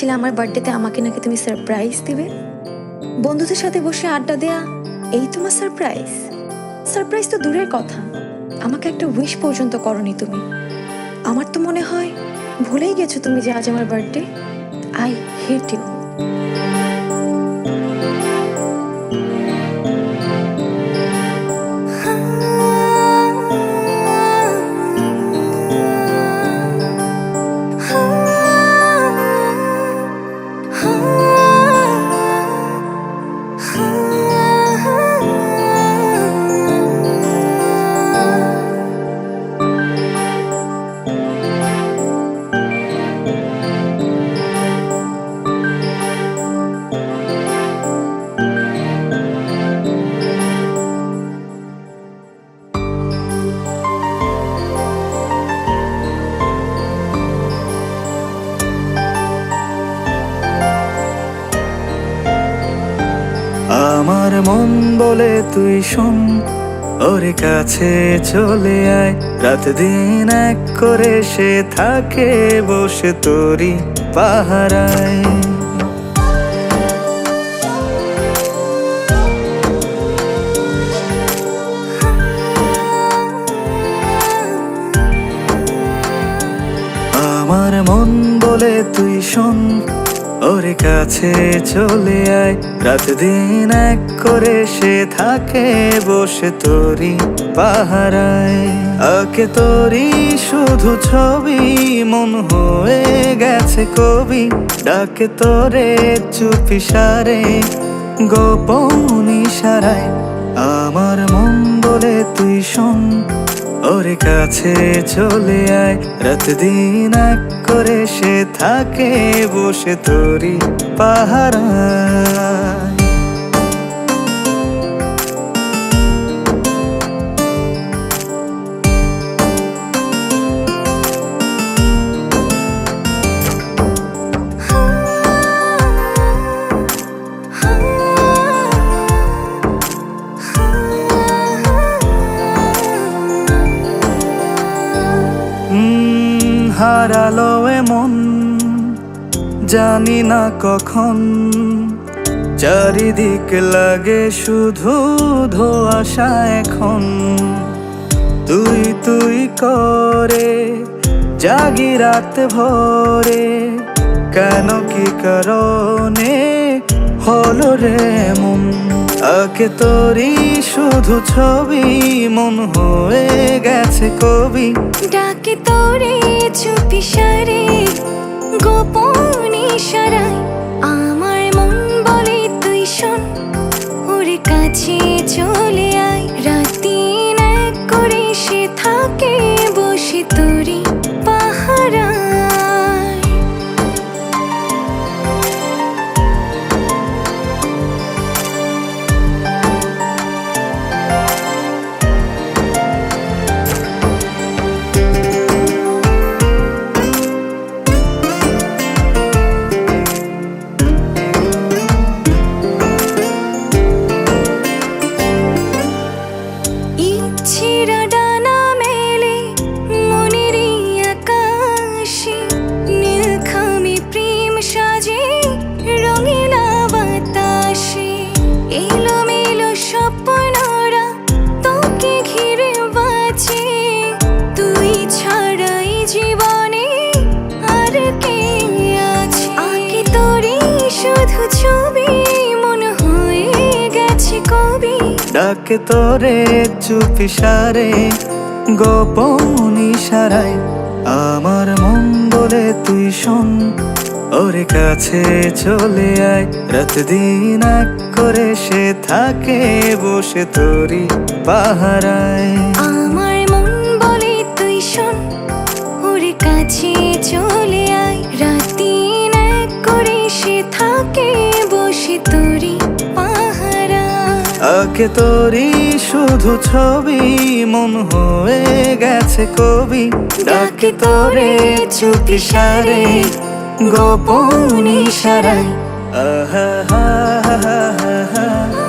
বলেছিলে আমার বার্থডেতে আমাকে নাকি তুমি সারপ্রাইজ দিবে। বন্ধুদের সাথে বসে আড্ডা দেয়া এই তোমার সারপ্রাইজ? সারপ্রাইজ তো দূরের কথা, আমাকে একটা উইশ পর্যন্ত করনি তুমি। আমার তো মনে হয় ভুলেই গেছো তুমি যে আজ আমার বার্থডে। I hate you. আমার মন বলে তুই শোন, ওর কাছে চলে আয়। রাত দিন এক করে সে থাকে বসে তোরি পাহারায়। আমার মন বলে তুই শোন, ওর কাছে চলে আয়। রাত দিন এক করে সে থাকে বসে তোরি পাহারায়। আঁকে তোরি শুধু ছবি, মন হয়ে গেছে কবি। ডাকে তোরে চুপি সারে, গোপন ইশারায়। আমার মন বলে তুই শোন, ওর কাছে চলে আয়। রাত দিন এক করে সে থাকে বসে তোরি পাহারায়। হারালো এমন জানি না কখন, চারিদিক লাগে শুধু ধোঁয়াশা এখন। তুই তুই করে জাগি রাত ভরে, কেন কি কারণে হলো রে মন। আঁকে তোরি শুধু ছবি, মন হয়ে গেছে কবি। ডাকে তোরে চুপি সারে, গোপন ইশারায়। আমার মন বলে তুই শোন, ওর কাছে চলে আয়। রাতি এক করে সে থাকে বসে তোরি পাহারায়। ইচ্ছেরা ডানা মেলে মনেরই আকাশে, নীলখামে প্রেম সাজে রঙিলা বাতাসে। এলোমেলো স্বপ্নরা তোকে ঘিরে বাঁচে, তুই ছাড়াই জীবনে আর কে আছে। আঁকে তোরে শুধু ছবি, মন হয়ে গেছে কবি। ডাকে তোরে চুপি সারে, গোপন ইশারায়। আমার মন বলে তুই শোন, ওর কাছে চলে আয়। রাত দিন এক করে সে থাকে বসে তোরি পাহারায়। আমার মন বলে তুই শোন, ওর কাছে চলে আয়। রাতি এক করে সে থাকে বসে তোরি পাহারায়। আঁকে তোরি শুধু ছবি, মন হয়ে গেছে কবি। ডাকে তোরে চুপি সারে, গোপন ইশারায়। আহা হা হা হা হা।